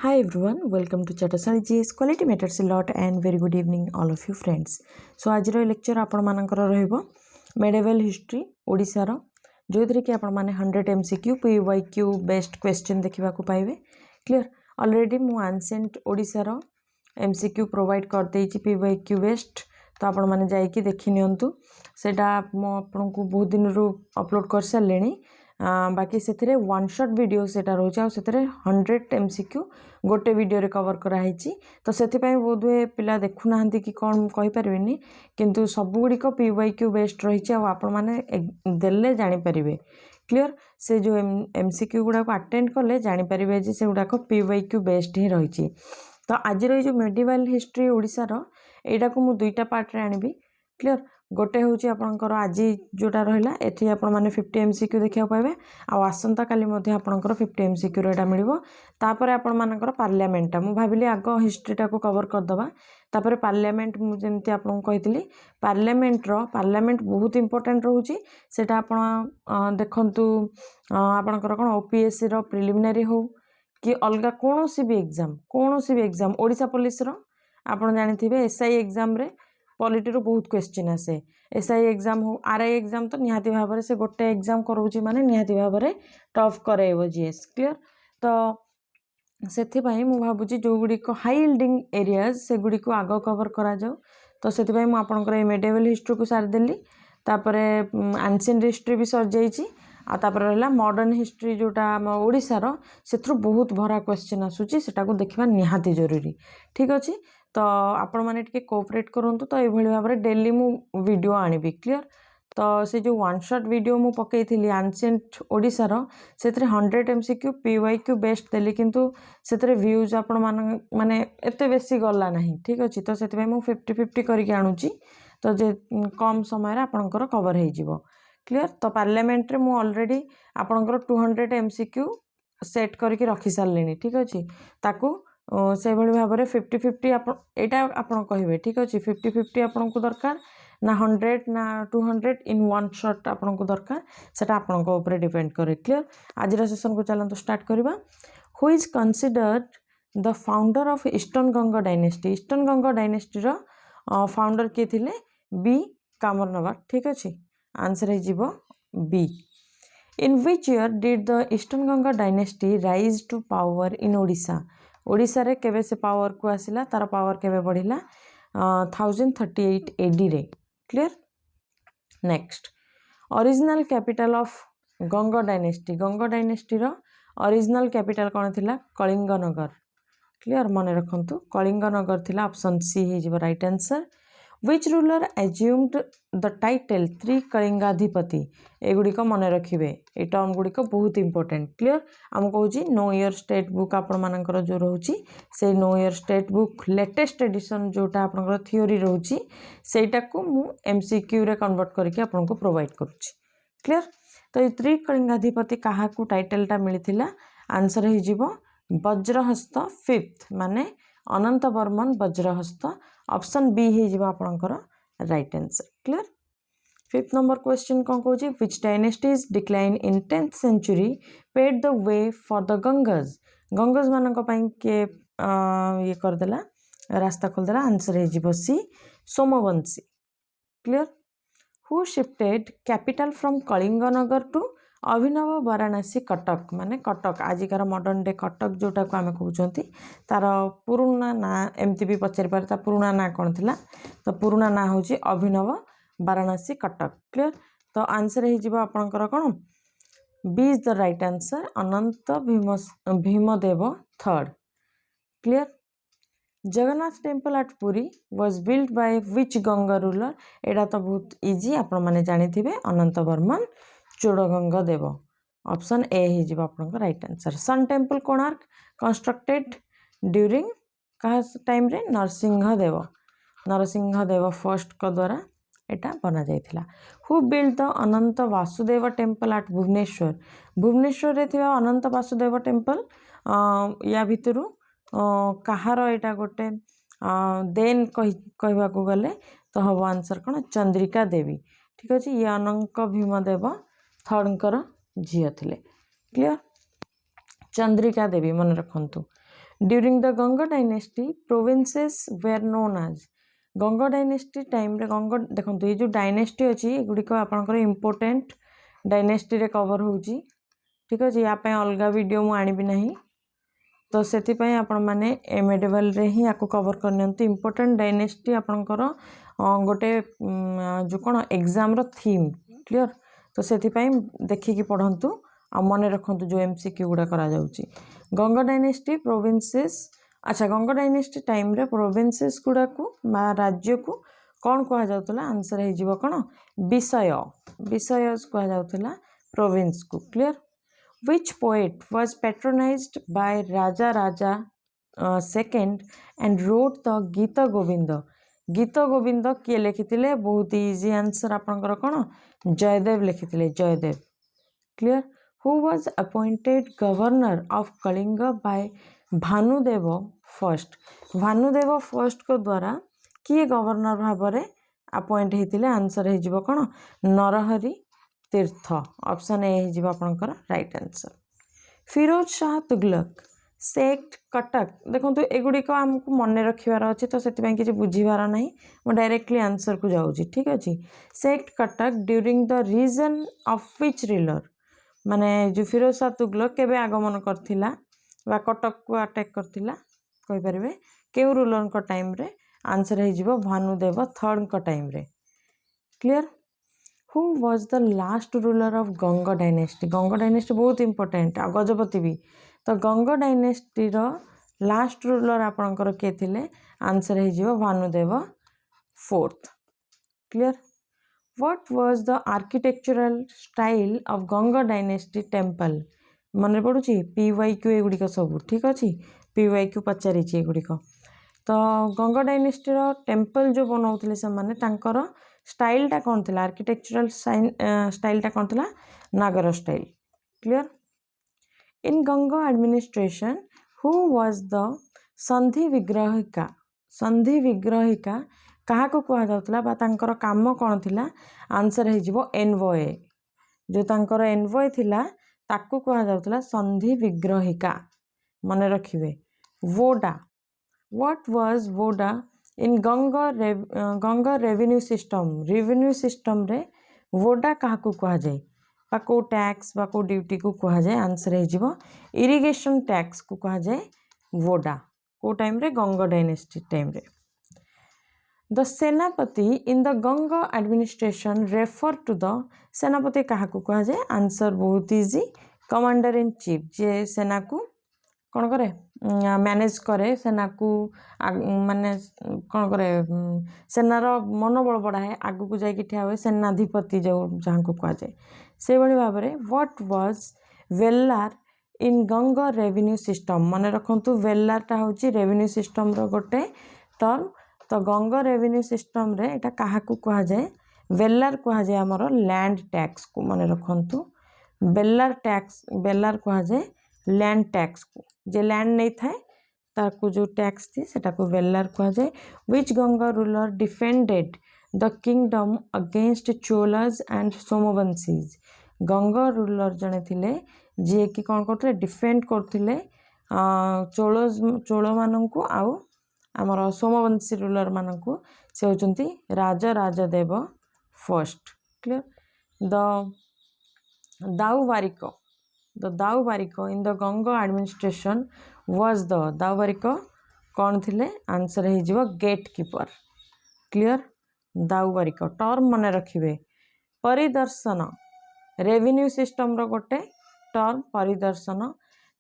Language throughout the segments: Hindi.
Hi everyone, welcome to Chatasali GS Quality Matters a lot and very good evening all of you friends. So आज लेक्चर आपण मानकर रहइबो मेडिवल हिस्ट्री ओडिसा रो जोथरे कि आपण माने 100 MCQ PYQ बेस्ट क्वेश्चन देखिबा को पाइबे क्लियर ऑलरेडी मु एंसेंट ओडिसा रो MCQ प्रोवाइड कर देछि PYQ बेस्ट तो आपण माने जाई कि देखि नियंतु सेटा मो आपन को बहुत दिन रो अपलोड कर सालेनी बाकी से वन शॉट वीडियो सेटा रोचे आ 100 MCQ गोटे वीडियो रे कवर कराई तो से बोध हुए पिला देखु ना कि कौन कहि परिबेनी किंतु सब गुड़िक PYQ बेस्ट रही आपने देले जानी परिबे क्लियर से जो MCQ गुड़ा अटेंड कले जानी परिबे जे से गुड़ा PYQ बेस्ट ही रही तो आज जो मेडिवल हिस्ट्री ओडिसा रो एटा को मु दुईटा पार्ट रे आनिबी क्लियर गोटे हूँ आपंकर आज जोटा रहा एथि आपण मैंने 50 MCQ देखा पाइबे आसंता काली आपंकर 50 MCQ रेटा मिल तापर आपण मानकर पार्लियामेंटा मु भाविली आग हिस्ट्रीटा को कवर करदबा तापर पार्लियामेंट मुझे आपको कही पार्लियामेंट बहुत इंपोर्टेंट रोचे सेटा आपण देखंतु आपणकर कौन OPSC रो प्रिलिमिनारी हो कि अलग कौन भी एग्जाम ओडिशा पुलिस रो आपण जानिथिबे SI एग्जाम रे पॉलिटी रो बहुत क्वेश्चन आसे SI एग्जाम हो RI एग्जाम तो निहाती भाव से गोटे एग्जाम करोची माने निहाती भाव टफ करेबो GS क्लियर तो सेथिबाई मु भाबुची जो गुडी को हाई यील्डिंग एरियाज से गुडी को आगो कवर करा जाओ तो सेथिबाई मु आपनकर ए मेडिवल हिस्ट्री को सार देली तापरे एंशिएंट हिस्ट्री भी सर जाईची आ तापर रहला मॉडर्न हिस्ट्री जोटा हम ओडिसा रो सेथरु बहुत भरा क्वेश्चन आसुची सेटा को देखिबा निहाती जरूरी ठीक अछि तो आपण माने टिके कोऑपरेट करंतु तो ए भली भाबरे डेली मु वीडियो आनिबी क्लियर तो से जो वन शॉट वीडियो मु पकेइथिली एंशिएंट ओडिसा रो सेतरे 100 MCQ PYQ बेस्ट देली किंतु सेतरे व्यूज आपण माने एते बेसी गला नाही ठीक अछि तो सेति भाई मु 50-50 करिक आनुची तो जे कम समय रे आपनकर कवर हे जिवो क्लियर तो पार्लियामेंट रे मु ऑलरेडी आपनकर 200 MCQ सेट करिक रखि सारलेनी ठीक अछि ताकू से भली भाव में 50-50 आपण कहे ठीक अच्छे 50-50 आपण को दरकार ना 100 ना 200 इन वन शॉट आपण को दरकार सेटा आपण को ऊपर डिपेंड करे क्लियर आज सेशन को चलते स्टार्ट करवा who is considered the founder of eastern Ganga dynasty रो फाउंडर किए थिले बी कामरनवार ठीक अच्छे आंसर है जीवो बी in which year did the eastern Ganga dynasty rise to power in Odisha Odisha रे केबे से पावर को आसिला तार पावर केबे बढ़िला 1038 AD रे clear next original capital of Ganga dynasty रो ओरिजिनल कैपिटल कौन थिला कलिंग नगर क्लियर मन रखंतु कलिंग नगर थिला ऑप्शन सी हे जिवो right answer Which ruler assumed the title Trikalingadhipati एगुड़िक मन रखिए ये टर्म गुड़िक बहुत इंपोर्टेंट क्लियर आम कौची नो ईयर स्टेट बुक आपण मानकर जो रोची से नो year state book latest edition जोटा आपनकर थ्योरी रोची सेटा को मु MCQ रे कन्वर्ट करके आपन को प्रोवाइड करूची क्लियर तो ये त्रिकलिंगाधिपति काहा को टाइटलटा मिलिथिला आंसर हे जिवो वज्रहस्त 5th माने Anantavarman Vajrahasta option B हे जिवो आपनकर right answer clear 5th number question कौन कहूँ which dynasties declined in 10th century paved the way for the Gangas मानक पई के ये करदेला रास्ता खोलदेला आंसर हे जिवो C Somavanshi clear who shifted capital from Kalinganagar to Abhinava Varanasi Cuttack माने कटक आजिकार मॉडर्न डे कटक जोटा को आम कहते तार पुराना ना एमती भी पचारि पारे ता पुराना ना कौन थिला तो पुराना ना हूँ अभिनव वाराणसी कटक क्लियर तो आंसर हे जिवो आपनकर कौन बी is the right answer Ananta Bhimadeva third clear Jagannath temple at Puri was built by which Ganga ruler एटा तो बहुत इजी आपण माने जानिथिबे अनंत वर्मन चोड़गंगा देव ऑप्शन ए हे जिवो आपनकर right answer sun temple Konark constructed during कहा टाइम रे नरसिंह देव फर्स्ट को द्वारा एटा बना जाइथिला who built the Ananta Vasudeva temple at Bhubaneswar रे थिबा अनंत वासुदेव टेम्पल या भितरु कहार एटा गोटे देन कहवा को गले तो हम आंसर कौन चंद्रिका देवी ठीक अच्छे ये अनंत भीमदेव थर्डकर झील थिले क्लियर चंद्रिका देवी मन रखंतु during the Ganga dynasty provinces were known as Ganga dynasty time रे गंगा देखो ये जो डायनेस्टी अच्छी एगुड़िक आपंकर इम्पोर्टेंट डायनेस्टी रे कवर होची ठीक अच्छे याप अलग वीडियो मुझे आनबी ना तो से आपण मैंने मेडिवल रे ही आपको कवर करनी इम्पोर्टेंट डायनेस्टी आपणकर गोटे जो कौन एग्जाम रो थीम क्लियर तो से देखिकी पढ़ंतु आ मन रखु जो एमसीक्यू गुड़ा करा जाउची गंगा डायनेस्टी प्रोविंसेस अच्छा गंगा डायनेस्टी टाइम रे प्रोविंसेस गुड़ा को राज्य को कौन कह जाउतला आंसर है कौन विषय विषय कह जाउतला प्रोविंस को clear Which poet was patronized by Raja Raja II and wrote the Gita Govinda? Gita Govinda किए लिखिथिले बहुत इजी आंसर आपनकर कौन जयदेव लिखिथिले Jayadeva clear Who was appointed governor of Kalinga by Bhanudeva first Bhanudeva first को द्वारा किए गवर्नर भाव में अपॉइंट होते आंसर हो कौन नरहरि तीर्थ ऑप्शन ए हो आपनकर right answer Firoz Shah Tughlaq sacked Cuttack देखो एगुड़िक आमको मन रखार अच्छे तो से किसी बुझीबार ना मैं डायरेक्टली आंसर को जाऊँगी ठीक अच्छे sacked Cuttack during the reign of which ruler माने जो फिरोज शाह तुगलक केबे आगमन करथिला बा कटक को अटैक करथिला कहि परिबे केउ रूलर को टाइम रे आंसर हो भानुदेव थर्ड को टाइम रे clear Who was the last ruler of Ganga dynasty Ganga dynasty बहुत इंपोर्टेंट आ गजपति भी तो गंगा डायनेस्टी रो लास्ट रूलर आपणकर किए थिले आंसर हो Bhanudeva fourth clear What was the architectural style of Ganga dynasty temple मन पड़ुची PYQ एगुड़िक सब ठीक अच्छे PYQ पचारि एगुड़िक तो गंगा डायनेस्टी रो टेम्पल जो बनाउथिले से माने तांकर स्टाइल टा कौन थी आर्किटेक्चरल स्टाइल टा कौन थी नागर style clear in Ganga administration who was the संधि विग्रहिका क्या कह जाऊला काम कौन थी आंसर हो एनवॉय जो तांकर एनवॉय थिला ताकू कह जाऊला संधि विग्रहिका मन रखिए Voda what was Voda in Ganga revenue system रे वोडा क्या कह जाए को टैक्स बा को ड्यूटी को कह जाए आंसर हो इरिगेशन टैक्स को कह जाए वोडा को टाइम रे गंगा डायनेस्टी टाइम रे the senapati in the Ganga administration refer to the senapati क्या कह जाए आंसर बहुत इजी कमांडर इन चीफ जे सेना को कौन करे मैनेज करे सेना को माने कौन करे सेनार मनोबल बढ़ाए आगू को जाकि ठिया हुए सेनाधिपति जो जहाँ को कह जाए से भाव में what was Vellar in Ganga revenue system मन रखु वेल्लारटा हूँ रेवेन्यू सिस्टम गोटे टर्म तो गंगा रेवेन्यू सिस्टम रे एटा क्या कह जाए वेल्लार कह जाए आमर लैंड टैक्स को मन रखु वेल्लार कह जाए लैंड टैक्स को जे लैंड नहीं थाए ताकू जो टैक्स थी सेटा को वेल्लार कह जाए which Ganga ruler defended the kingdom against Cholas and Somavanshis Ganga ruler जड़े थिले जी कि कौन करते डिफेंड करते चोल मानू आउ आमर सोमवंशी रूलर मानू से होचंती Raja Rajadeva first clear the Dau Barik in the Ganga administration was the Dau Barik कौन थिले आंसर हो gate keeper clear Dau Barik term मन रखिए परिदर्शन रेवेन्यू सिस्टम रो गोटे टर्म परिदर्शन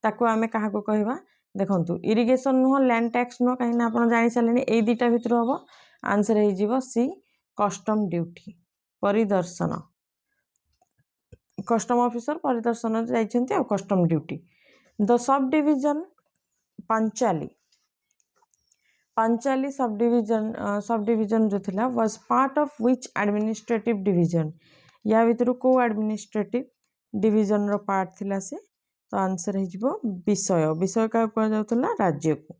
ताकू आमे क्या कहवा देखु इरिगेशन नुह लैंड टैक्स नुह कहीं आप जानी सारे यही दुटा भितर हम आंसर हो सी कस्टम ड्यूटी परिदर्शन कस्टम ऑफिसर परिदर्शन जाइछन्ति और custom duty the sub division Panchali sub division जो थिला was part of which administrative division या भितर को एडमिनिस्ट्रेटिव डिवीजन रो पार्ट थिला से तो आंसर हो विषय क्या कह जाउतला राज्य को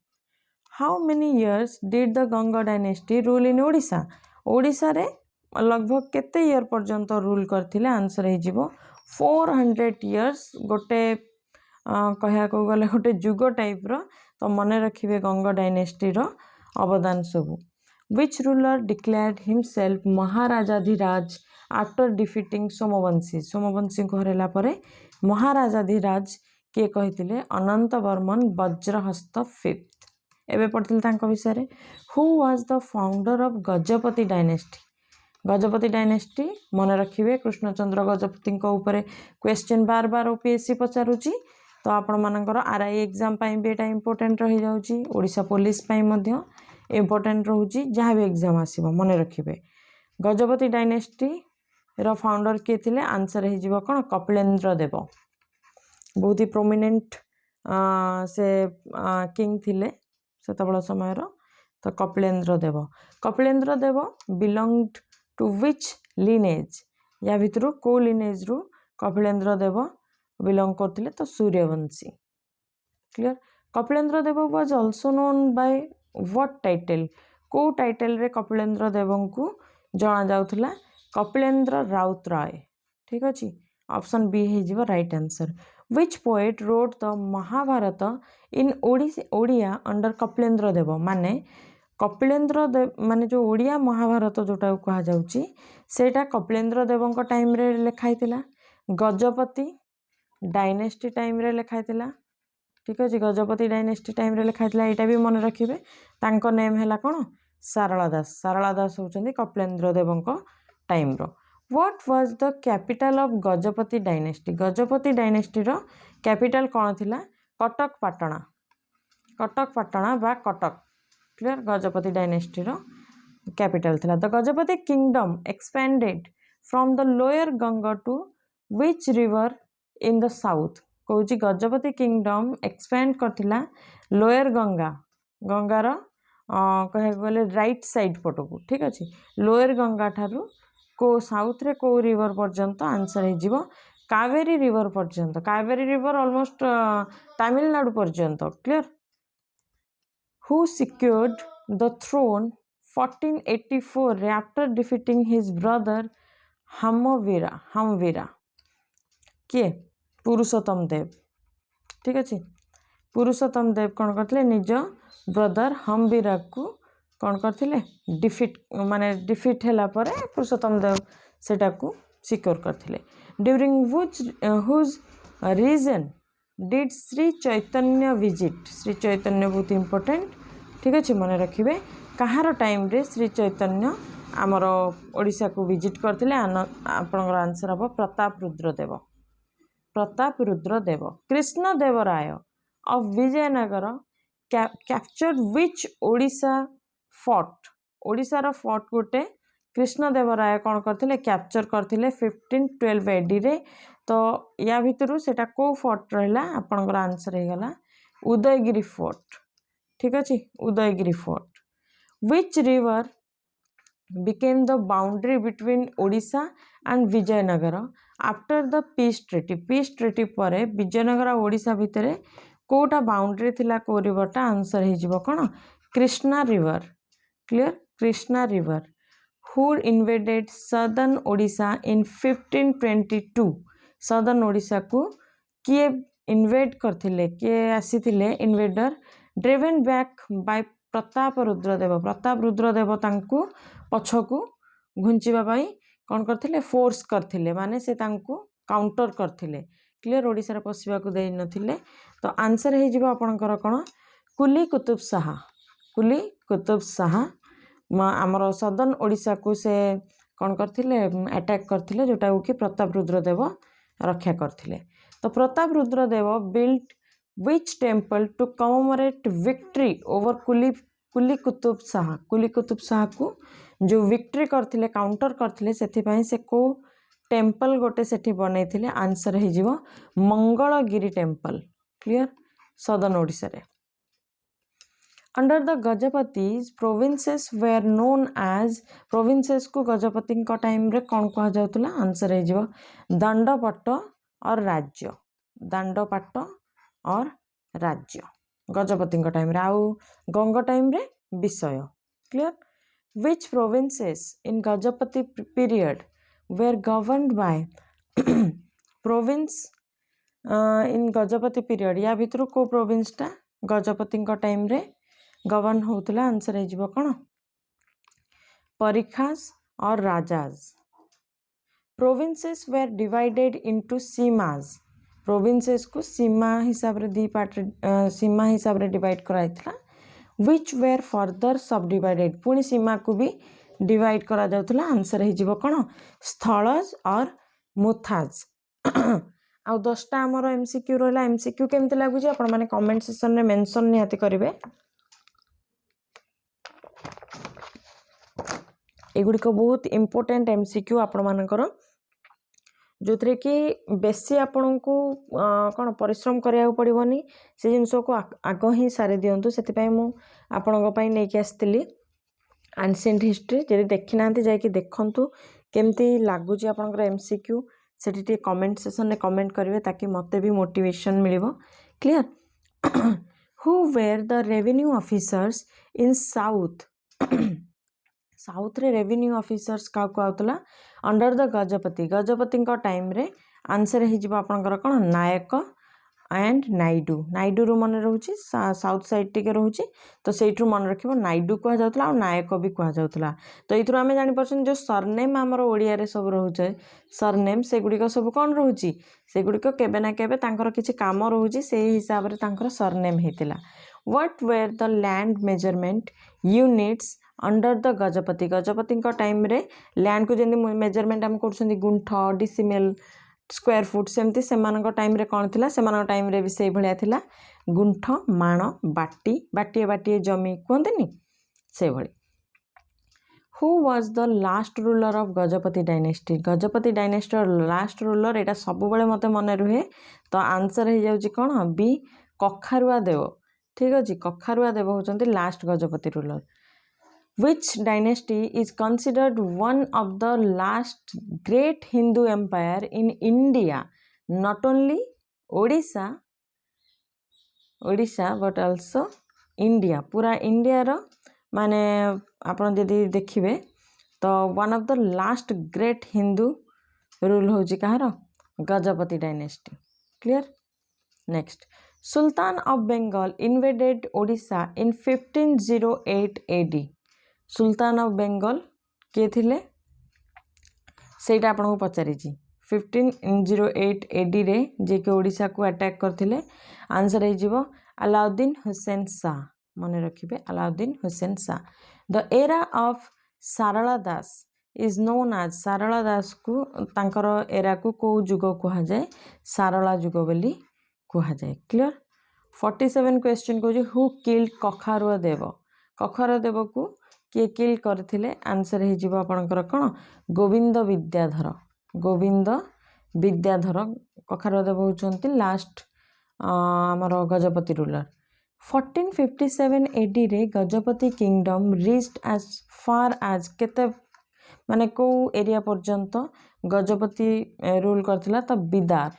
how many years did the Ganga dynasty rule in Odisha Odisha रे लगभग केते इयर पर्यंत रूल करथिले आंसर हो 400 इयर्स गोटे कह गले गोटे जुग टाइप रो तो मन रखिए गंग डायनेस्टी अवदान सबू। Which ruler declared himself Maharajadhiraja after defeating Somavanshi. Somavanshi को हरला परे महाराजाधिराज किए कही अनंत वर्मन वज्रहस्त फिफ्थ। एवं पढ़ते विषय। Who was the founder of Gajapati dynasty. Gajapati dynasty मन रखिए कृष्णचंद्र गजपति क्वेश्चन बार बार ओपीएससी पचारुची। तो आपण मानकर आरआई एग्जाम भी एटा इंपोर्टेंट रही जाउची। ओडिशा पुलिस इंपोर्टेंट रोची जहाँ भी एग्जाम आसीबो मन रखिए। गजपति डायनेस्टी रो फाउंडर किए थे आंसर हो कौन कपिलेन्द्र देव। बहुत ही प्रोमिनेंट से किंग थिले सेतबेଳ समय तो कपिलेन्द्र देव। कपिलेन्द्र देव बिलोंग्ड टू विच लिनेज। या भितर को लिनेज रु कपिलेन्द्र देव बिलोंग करते तो Suryavanshi. Clear. Kapilendra Deva was also known by what title. को टाइटल रे कपिलेन्द्र देव को जना जाउथला कपिलेन्द्र राउत राय। ठीक अच्छे। ऑप्शन बी हो right answer. Which poet wrote the Mahabharata in Odia under Kapilendra Deva. माने कपिलेन्द्र देव माने जो ओडिया महाभारत जोटा कहा जाउची सेटा कपिलेन्द्र देव टाइम रे लिखाई गजपति डायनेस्टी टाइम रे लिखाई। ठीक अच्छे। गजपति डायनेस्टी टाइम रे लिखाई यहाँ भी मन रखिए। तांको नेम है कौन सारला दास। सारला दास होउचंदी कपिलेन्द्र देव टाइम रो। What was the capital of Gajapati dynasty. Gajapati dynasty रो कैपिटल कौन थिला कटक पाटणा। कटक पाटणा बा कटक। क्लियर। गजपति डायनेस्टी रो कैपिटल थिला। The Gajapati kingdom expanded from the lower Ganga to which river in the south. कौच गजपति किंगडम एक्सपेंड करथिला लोअर गंगा गंगार कह गले राइट साइड पटकू। ठीक अच्छे। लोअर गंगा ठारू को साउथ रे को रिवर पर्यंत आंसर हो कावेरी रिवर पर्यंत। कावेरी रिवर ऑलमोस्ट तमिलनाडु पर्यंत। Clear. Who secured the throne 1484 after defeating his brother Hamvira. किए पुरुषोत्तम देव। ठीक अच्छे। पुरुषोत्तम देव कौन करते निज ब्रदर हमवीरा को कौन करते डिफिट माने डिफिट है पुरुषोत्तम देव सेटा को सिक्योर करते। During whose reign did Shri Chaitanya visit. Shri Chaitanya बहुत इंपोर्टेंट। ठीक अच्छे। मन रखिए कहार टाइम रे श्री चैतन्य आमर ओडिशा को विजिट करते। आपनकर आंसर हम Pratap Rudra Deva. Pratap Rudra Deva. Krishna Deva Raya of Vijayanagar captured which Odisha fort. ओडिशार फोर्ट गोटे कृष्ण देव राय कौन करते कैप्चर करते 1512 एडी रे। तो या भितर सेटा को फोर्ट रहा आपनकर आंसर होगला उदयगिरी फोर्ट। ठीक अच्छे। Udayagiri fort. Which river became the boundary between Odisha and Vijayanagara after the peace treaty. Peace treaty पर विजयनगर और ओडिशा भितर कोटा बाउंड्री थिला को रिवरटा आंसर हो कौन Krishna river. Clear. Krishna river. Who invaded southern Odisha in 1522। Southern Odisha को किए इन्वेड करथिले किए आसीथिले invader driven back by Pratap Rudradeva. Pratap Rudradeva तांको पछकू घुंचीबा कौन करथिले फोर्स करथिले माने से तांको काउंटर करथिले। क्लियर। ओडिशा रे पसिबा को देई नथिले। तो आंसर हे जिवो आपनकर कोन कुली कुतुब शाह। कुली कुतुब शाह आमर सदर्न ओडिशा को से कौन करथिले अटैक करथिले जोटा कि प्रताप रुद्रदेव रक्षा करथिले। तो Pratap Rudradeva built which temple to commemorate victory over Quli Qutub Shah. Quli Qutub Shah को जो विक्ट्री करथिले काउंटर करथिले सेथिपाई से को टेम्पल गोटे सेठी बनै थिले आंसर हे जिवो Mangalagiri temple. Clear. Southern Odisha रे under the Gajapatis provinces were known as. Provinces को गजपति टाइम रे कौन कहा जाउतला आंसर हे जिवो दंडपट्ट और राज्य। दंडपट्ट और राज्य गजपति टाइम रे। आउ गंग टाइम रे विषय। Clear. Which provinces in Gajapati period were governed by province in Gajapati period. या भितर को प्रोविंसटा गजपति टाइम रे गवर्न होउतला आंसर है जीवो कोन परीखास और राजाज प्रोविंसेस वेर डिवाइडेड इनटू सीमास प्रोविंसेस को सीमा हिसाब रे दी पार्ट सीमा हिसाब रे डिवाइड कराइतला which were further subdivided पुणी सीमा को भी डिवाइड करा जाउतला आंसर है जीवो कोन स्थलज और मुथाज आउ 10टा आमर एमसीक्यू रहला एमसीक्यू केमते लागुची आपण माने कमेंट सेक्शन रे मेंशन निहाती करिवे एगुडी को बहुत इंपोर्टेंट एमसीक्यू आपण मानकर जो थरे कि बेसी आपण को कोन परिश्रम करिया पड़िबोनी से जिंसो को आगो ही सारे दियंतु सेति पय मु आपण पय नै के आस्तिली एंशिएंट हिस्ट्री जदि देखि नांती जाय कि देखंतु केमती लागुची आपनकर एमसीक्यू सेठी टे कमेंट सेक्शन में कमेंट करेंगे ताकि मते भी मोटिवेशन मिलिबो clear who were the revenue officers in south south रे रेवेन्यू ऑफिसर्स का आउतला अंडर द गजपति टाइम रे आंसर है जिबा आपनकर कोन नायक एंड नाइडू नाइडू रो मन रहउची साउथ साइड टिके रहउची तो सेइठु मन रखिबो नाइडू कहा जाउतला और नायक भी कहा जाउतला तो इथुर आमे जानि परछन जो सरनेम हमर ओडिया रे सब रहउचे सरनेम से गुडी को सब कोन रहउची से गुडी को केबे ना केबे तांकर किछि काम रहउची से हिसाब रे तांकर सरनेम हेतिला what were the land measurement units under the Gajapati time रे लैंड को जेंदी मेजरमेंट हम करछन्दी गुंठ डिसिमेल स्क्वायर फुट सेमती सेमानक टाइम रे कोन थिला सेमानक टाइम रे भी सेई भलिया थिला गुंठ माण बाटी बाटिए बाटिए जमी कहंतनी से भली who was the last ruler of Gajapati dynasty last ruler एटा सब बेले मते मने रुहे तो आंसर हे जाउची कोन बी कखारुआ देव ठीक अछि कखारुआ देव होचंती last Gajapati ruler Which dynasty is considered one of the last great Hindu empire in India? Not only Odisha but also India. पूरा इंडिया रो माने आपण जदि देखिबे तो one of the last great Hindu rule होची कहारो Gajapati dynasty clear next Sultan of Bengal invaded Odisha in 1508 AD Sultan of Bengal किए थिले सेटा आपन को पचारि 1508 AD रे जे के ओडिशा को अटैक करथिले आंसर हे जीवो अलाउद्दीन हुसैन शाह मने रखिबे Alauddin Hussain Shah the era of Sarala Das is known as Sarala Das को तांकर एरा को जुग कहा जाए सारला जुग बोली कहा जाए क्लियर 47 क्वेश्चन को जो हु किल्ड कखारुआ देव को किए किल करथिले आंसर हे जीवो आपनकर कोन गोविंद विद्याधर कखारुआ देव होचंती लास्ट हमर गजपति रूलर 1457 AD रे Gajapati kingdom reached as far as केते माने को एरिया पर्यंत गजपति रूल करथिला त बिदार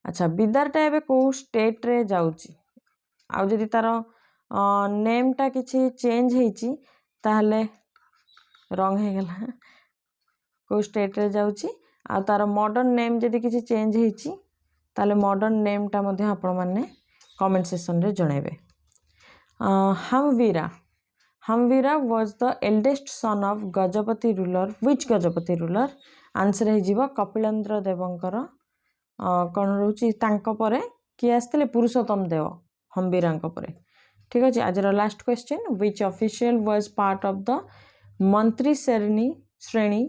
अच्छा बिदार टा एबे को स्टेट रे जाउची आ जदि तार नेम टा किछि चेंज हेची ताहले रंग हे गेला को स्टेट रे जाउची आ तार मॉडर्न नेम जदि किछि चेंज हेची ताले मॉडर्न नेम टा मध्ये आपण माने कमेंट सेक्शन रे जणेबे Hamvira was the eldest son of Gajapati ruler which Gajapati ruler answer हे जीव कपिलेंद्र देवंकर कोन रहउची तांको परे कि आस्थिले पुरुषोत्तम देव हमवीरांको परे ठीक अछि आज last question which official was part of the मंत्री श्रेणी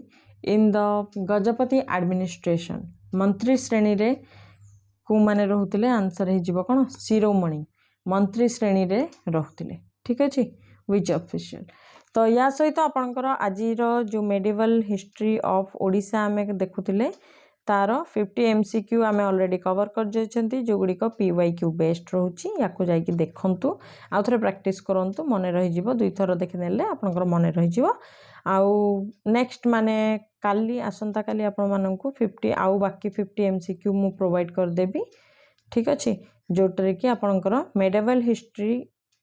इन द गजपति एडमिनिस्ट्रेशन मंत्री श्रेणी रे को माने रहउतिले आंसर हे जीव कोन शिरोमणि मंत्री श्रेणी रे रहउतिले ठीक अछि व्हिच ऑफिशियल तो या सहित आपनकर आजिर जो मेडिवल हिस्ट्री ऑफ ओडिशा में देखुतिले तार 50 MCQ आमे ऑलरेडी कवर कर जाइछंती जो गुडी को PYQ बेस्ट रहउची याको जाई कि देखंतु आ थरे प्रैक्टिस करंतु मने रहि जिवो दुई थर देखि नेले आपनकर मने रहि जिवो आउ नेक्स्ट माने काली आसंता काली आपन माननकु 50 आउ बाकी 50 MCQ मु प्रोवाइड कर देबी ठीक अछि जोटरे कि आपनकर मेडिवल हिस्ट्री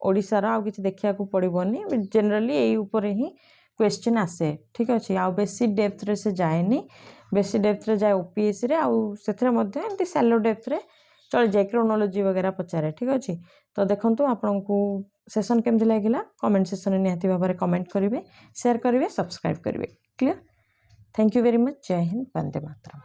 ओडिसा रा आउ किछि देखिया को पड़िबोनी जनरली एई ऊपर ही क्वेश्चन आसे ठीक अछि आउ बेसी डेप्थ रे से जाएनी बेसी डेप्थ रे जाए ओपीएससी रे आउ सेथरे मध्ये एंती सैलो डेप्थ रे चल जाए क्रोनोलोजी वगैरह पचारे ठीक अच्छे। तो देखूँ आपन को सेशन केमती लगिला कमेंट सेक्शन में निहाती भाव में कमेंट करेंगे, शेयर करेंगे, सब्सक्राइब करेंगे। Clear. Thank you very much. जय हिंद, वंदे मातरम।